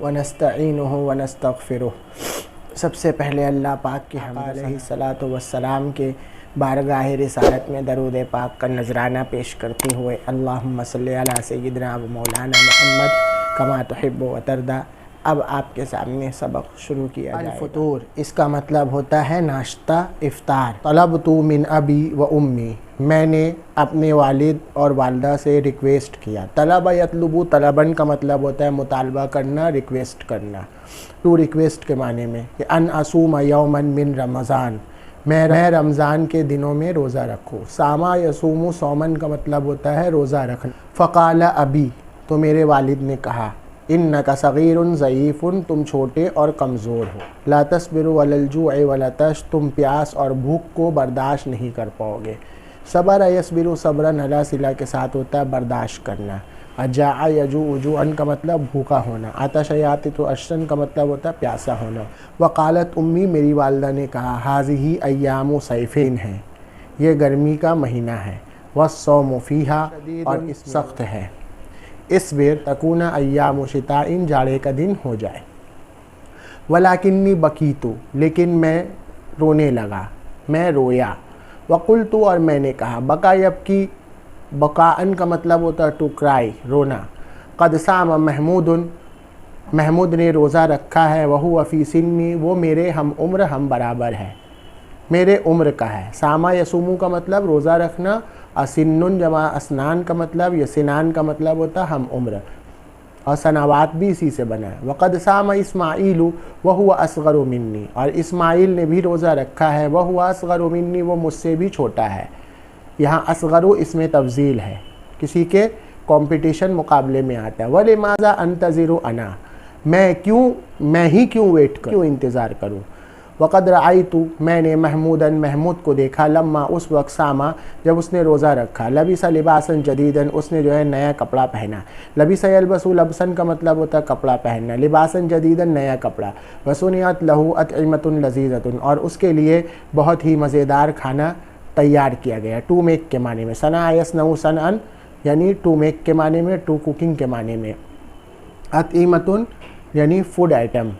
वनस्तईनुहु वनस्तगफिरुह। सबसे पहले अल्लाह पाक की अलैहिस्सलातु वस्सलाम के बारगाह रिसालत में दरूद पाक का नजराना पेश करते हुए अल्लाहुम्मा सल्ली अला सय्यिदिना व मौलाना मुहम्मद कमा तुहिब्बु व तरदा। अब आपके सामने सबक शुरू किया जाए। फतूर इसका मतलब होता है नाश्ता, इफ्तार। तलबतु मिन अबी व उम्मी, मैंने अपने वालिद और वालदा से रिक्वेस्ट किया। तलब यतलुबु, तलबन का मतलब होता है मुतालबा करना, रिक्वेस्ट करना। टू रिक्वेस्ट के माने में कि अन असूम यौमन मिन रमज़ान, मैं रमज़ान के दिनों में रोज़ा रखूँ। सामा यसूमु, सौमन का मतलब होता है रोज़ा रखना। फ़क़ाला अबी, तो मेरे वालिद ने कहा, इन्नका सगीरुन ज़ईफ़ुन, तुम छोटे और कमज़ोर हो। ला तस्बिरु अलल जूअ वला तश, तुम प्यास और भूख को बर्दाश्त नहीं कर पाओगे। सबर यस्बिरु सब्रन अला सिला के साथ होता है बर्दाश्त करना। अजा यजू जुअन का मतलब भूखा होना। आतश यातितु अशरन का मतलब होता है प्यासा होना। वकालत उम्मी, मेरी वालदा ने कहा, हाज़िही अय्यामु सैफ़िन है, ये गर्मी का महीना है। वस्सौमु फ़ीहा, और सख्त है। इसबिर तकूना अय्यामु शिताइन, जाड़े का दिन हो जाए। वलाकिन्नी बकीतु, लेकिन मैं रोने लगा, मैं रोया। वकुलतु, और मैंने कहा। बका यबकी, बकाअन का मतलब होता है टू क्राई, रोना। क़द साम महमूदुन, महमूद ने रोज़ा रखा है। वहु फ़ी सिन्नी, वो मेरे हम उम्र, हम बराबर है, मेरे उम्र का है। सामा यसूमु का मतलब रोज़ा रखना। असिन्नुन जमा असनान का मतलब, यसिनान का मतलब होता है हम उम्र, और सनावात भी इसी से बना है। वक़द सामा इस्माइलु वहुव असग़रु मिन्नी, और इस्माइल ने भी रोज़ा रखा है। वहुव असग़रु मिन्नी, वो मुझसे भी छोटा है। यहाँ असग़रु इसमें तफ़ज़ील है, किसी के कंपटीशन मुकाबले में आता है। वलिमाज़ा अंतज़िरु अना, मैं ही क्यों वेट करूँ, क्यों इंतज़ार करूँ। वक़द रअयतु, मैंने महमूदन, महमूद को देखा। लम्मा, उस वक्त, सामा, जब उसने रोज़ा रखा। लबिसा लिबासन जदीदन, उसने जो है नया कपड़ा पहना। लबिसा यलबसु, लबसन का मतलब होता है कपड़ा पहनना। लिबासन जदीदन, नया कपड़ा। वसुनियत लहू अतइमतुन लज़ीज़तुन, और उसके लिए बहुत ही मज़ेदार खाना तैयार किया गया। टू मेक के माने में। सना यसनऊ सनअन, यानी टू मेक के माने में, टू कुकिंग के माने में। अतइमतुन यानी फूड आइटम।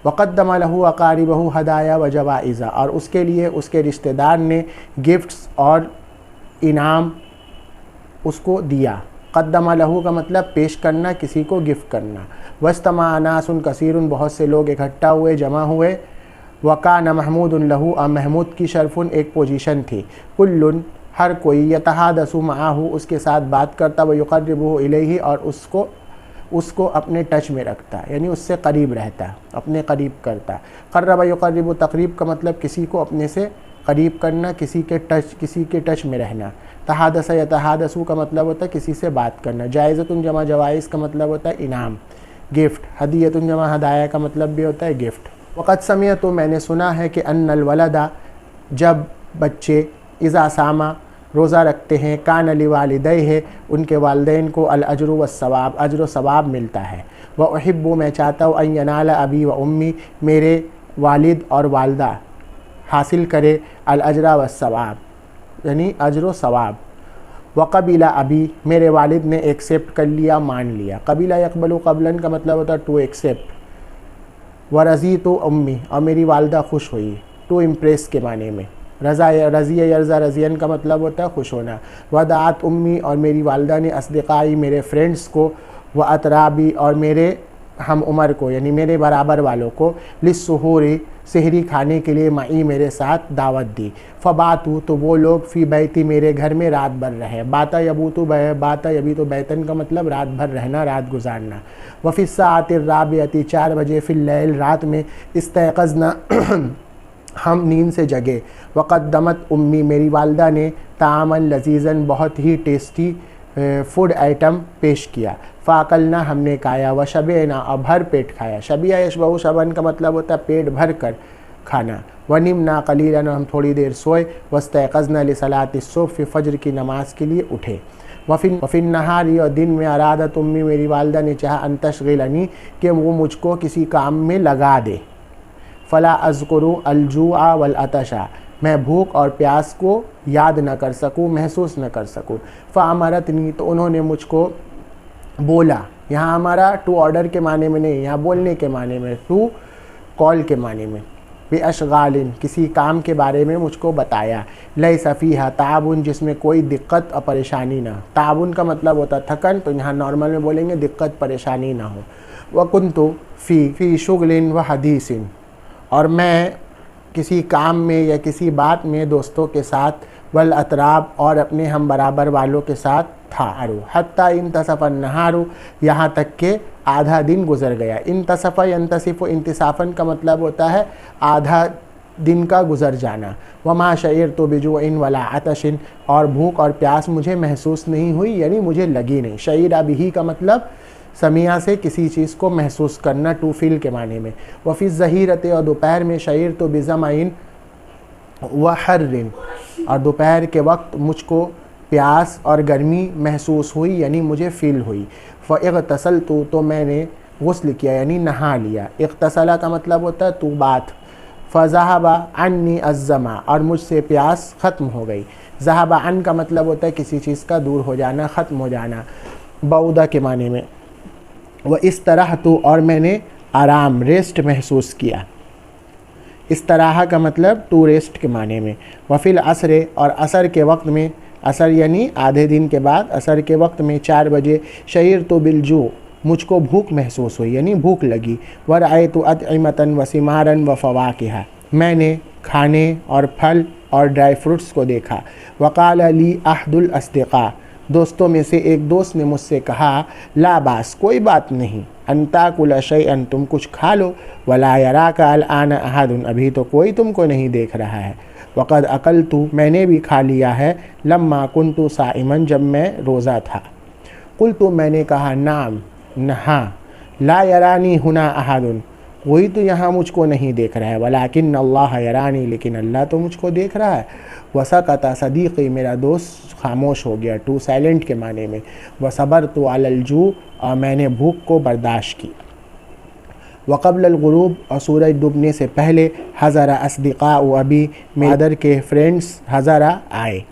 वक़द्दम लहू अक़ारिबहु हदाया व जवाइज़ा, और उसके लिए उसके रिश्तेदार ने गिफ्ट्स और इनाम उसको दिया। क़द्दम लहू का मतलब पेश करना, किसी को गिफ्ट करना। वस्तमा अनासुन कसीरुन, बहुत से लोग इकट्ठा हुए, जमा हुए। वकान महमूदुन लहू, और महमूद की शरफुन एक पोजीशन थी। कुल्लुन, हर कोई, यतहादसु माहू, उसके साथ बात करता। व युक़र्रिबुहु इलैहि, और उसको अपने टच में रखता, यानी उससे करीब रहता, अपने करीब करता। क़र्रब युक़र्रिबु, तक़रीब का मतलब किसी को अपने से करीब करना, किसी के टच में रहना। तहादस यतहादसु का मतलब होता है किसी से बात करना। जायज़तुन जमा जवाइज़ का मतलब होता है इनाम, गिफ्ट। हदियतुन जमा हदाया का मतलब भी होता है गिफ्ट। वक़द समिया, तो मैंने सुना है कि अन्नल वलदा, जब बच्चे, इज़ा सामा, रोज़ा रखते हैं, कान लिवालिदैहि, उनके वालिदैन को अल अज्रु व सवाब, अज्र व सवाब मिलता है। व उहिब्बु, मैं चाहता हूँ, अन यनाला अबी व उम्मी, मेरे वालिद और वालदा हासिल करे अल अज्रा व सवाब, यानी अज्र व सवाब। व कबिला अबी, मेरे वालिद ने एक्सेप्ट कर लिया, मान लिया। कबिला यकबलु क़ब्लन का मतलब होता है टू एक्सेप्ट। व रज़ी तो उम्मी, और मेरी वालदा खुश हुई, टू इम्प्रेस के माने में। रज़िया यरज़ा, रज़ियन का मतलब होता है खुश होना। वदात उम्मी, और मेरी वालदा ने अस्दिक़ाई, मेरे फ्रेंड्स को। व अतराबी, और मेरे हम उम्र को, यानी मेरे बराबर वालों को। लिस्सुहूरी, सहरी खाने के लिए, मई, मेरे साथ दावत दी। फ़बातू, तो वो लोग, फ़ी बैती, मेरे घर में रात भर रहे। बाता यबूतु, बाता यबीतु, बैतन का मतलब रात भर रहना, रात गुजारना। वफ़िस्साअतिर राबिअती, 4 बजे, फ़िल लैल, रात में। इस्तयक़ज़ना, हम नींद से जगे। वक़द्दमत उम्मी, मेरी वालदा ने तामन लजीज़न, बहुत ही टेस्टी फूड आइटम पेश किया। फ़ाकलना, हमने खाया। व शबेना, और भर पेट खाया। शबिया यशबहु शबन का मतलब होता है पेट भर कर खाना। व निमना क़लीलन, हम थोड़ी देर सोए। वस्तयक़ज़ना लिसलाति सुब्ह, फ़ज्र की नमाज के लिए उठे। वफ़िन नहारी, और दिन में। अरादत उम्मी, मेरी वालदा ने चाहा, अन तशग़िलनी, कि वो मुझको किसी काम में लगा दे। फ़ला अज़कुरु अलजुआ वल अतशा, मैं भूख और प्यास को याद न कर सकूं, महसूस न कर सकूं। फ़अमरतनी, तो उन्होंने मुझको बोला। यहाँ हमारा टू ऑर्डर के माने में नहीं, यहाँ बोलने के माने में, टू कॉल के माने में। बेअशगालिन, किसी काम के बारे में मुझको बताया। लैसा फ़ीहा ताबुन, जिसमें कोई दिक्कत और परेशानी ना। ताबुन का मतलब होता है थकन, तो यहाँ नॉर्मल में बोलेंगे दिक्कत परेशानी ना हो। वकुन्तु फ़ी शुगलिन व हदीसिन, और मैं किसी काम में या किसी बात में दोस्तों के साथ, वल अतराब, और अपने हम बराबर वालों के साथ था। हत्ता इंतसफ़न नहारू, यहाँ तक के आधा दिन गुजर गया। इंतसफ़ यंतसिफ़, इंतिसाफ़न का मतलब होता है आधा दिन का गुजर जाना। वमा शईर तो बिजुइन वला अतशिन, और भूख और प्यास मुझे महसूस नहीं हुई, यानी मुझे लगी नहीं। शईरा बिही का मतलब समिया से किसी चीज़ को महसूस करना, टू फील के माने में। वफ़ी ज़हीरत, और दोपहर में शईर तो बिज़माइन व हर्रिन, और दोपहर के वक्त मुझको प्यास और गर्मी महसूस हुई, यानी मुझे फ़ील हुई। फ़इग़तसलतु, तो मैंने गुस्ल किया, यानी नहा लिया। इग़तसला का मतलब होता है तू बात। फ़ज़हबा अन्नी अज़्ज़मा, और मुझसे प्यास ख़त्म हो गई। ज़हबा अन का मतलब होता है किसी चीज़ का दूर हो जाना, ख़त्म हो जाना, बऊदा के माने में। वह इस तरह तो, और मैंने आराम, रेस्ट महसूस किया। इस तरह का मतलब टू रेस्ट के माने में। वफ़िल असर, और असर के वक्त में, असर यानी आधे दिन के बाद, असर के वक्त में 4 बजे, शईर तो बिलजू, मुझको भूख महसूस हुई, यानी भूख लगी। वरअयतु अतइमतन व सिमारन व फ़वाकिहा, मैंने खाने और फल और ड्राई फ्रूट्स को देखा। वक़ाल ली अहदुल अस्दिक़ा, दोस्तों में से एक दोस्त ने मुझसे कहा, ला बास, कोई बात नहीं, अंता कुल शैअन, तुम कुछ खा लो, वला यराका अलआन अहदुन, अभी तो कोई तुमको नहीं देख रहा है। वक़द अकलतु, मैंने भी खा लिया है, लम्मा कुन्तु साइमन, जब मैं रोज़ा था। कुलतु, मैंने कहा, नाम, हाँ, ला यरानी हुना अहदुन, कोई तो यहाँ मुझको नहीं देख रहा है। वलाकिन अल्लाह यरानी, लेकिन अल्लाह तो मुझको देख रहा है। वसकता सदीक़ी, मेरा दोस्त खामोश हो गया, टू साइलेंट के माने में। वसबरतु अलल जू, और मैंने भूख को बर्दाश्त की। वक़ब्ल गुरूब, और सूरज डूबने से पहले, हज़रा अस्दिक़ा व अभी, मेदर के फ्रेंड्स हज़रा आए।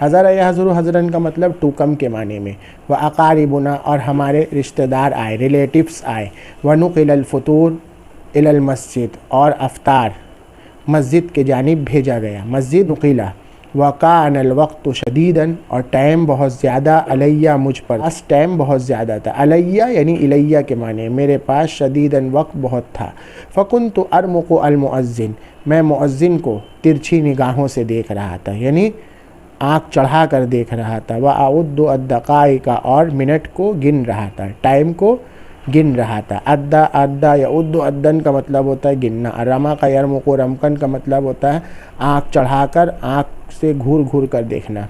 हज़रा या हज़रू हज़रन का मतलब टू कम के माने में। व अक़ारिबुना, और हमारे रिश्तेदार आए, रिलेटिव्स आए। व नुक़िलल फ़ुतूर इलल मस्जिद, और अफ्तार मस्जिद के जानिब भेजा गया, मस्जिद नुक़िला। व कानल वक़्तु शदीदन, और टाइम बहुत ज़्यादा, अलैया, मुझ पर, अस टाइम बहुत ज़्यादा था, अलैया यानी इलैया के माने, मेरे पास, शदीदन वक्त बहुत था। फ़कुन्तु अरमुक़ु अल मुअज़्ज़िन, मैं मुअज़्ज़िन को तिरछी निगाहों से देख रहा था, यानी आँख चढ़ा कर देख रहा था। व अउद्दु अद्दक़ाइका, और मिनट को गिन रहा था, टाइम को गिन रहा था। अद्दा अद्दा या उद्दु अद्दन का मतलब होता है गिनना। रमा का यरमुको, रमकन का मतलब होता है आँख चढ़ाकर, आँख से घूर घूर कर देखना।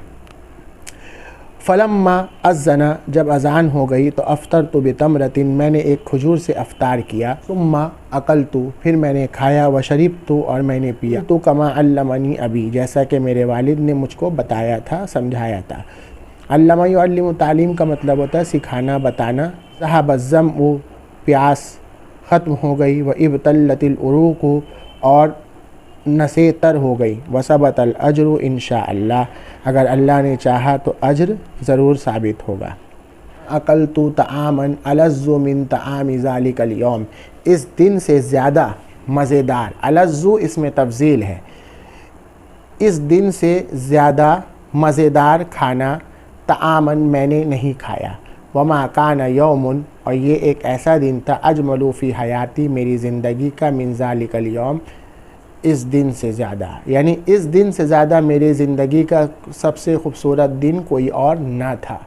फलम्मा अज़्ज़ना, जब अज़ान हो गई, तो अफ्तर तो बितमरतिन, मैंने एक खजूर से अफ्तार किया। सुम्मा अकलतु, फिर मैंने खाया। व शरीबतु, और मैंने पिया। तो कमा अल्लमनी अबी, जैसा कि मेरे वालिद ने मुझको बताया था, समझाया था। अल्लमा युअल्लिमु, तालीम का मतलब होता है सिखाना, बताना। ज़हब अज़्ज़मउ, प्यास ख़त्म हो गई। व इब्तल्लतिल उरूक़ु, और नसें तर हो गई। वसबतल अजरु इंशाअल्लाह, अगर अल्लाह ने चाहा तो अजर ज़रूर साबित होगा। अकलतु तआमन अलज़्ज़ु मिन तआमि ज़ालिकल यौम, इस दिन से ज़्यादा मज़ेदार, अलज़्ज़ु इसमें तफ़ज़ील है, इस दिन से ज़्यादा मज़ेदार खाना, तआमन मैंने नहीं खाया। वमा काना यौमुन, और ये एक ऐसा दिन था, अजमलु फ़ी हयाती, मेरी ज़िंदगी का, मिन ज़ालिकल यौम, इस दिन से ज़्यादा, यानी इस दिन से ज़्यादा मेरी ज़िंदगी का सबसे खूबसूरत दिन कोई और ना था।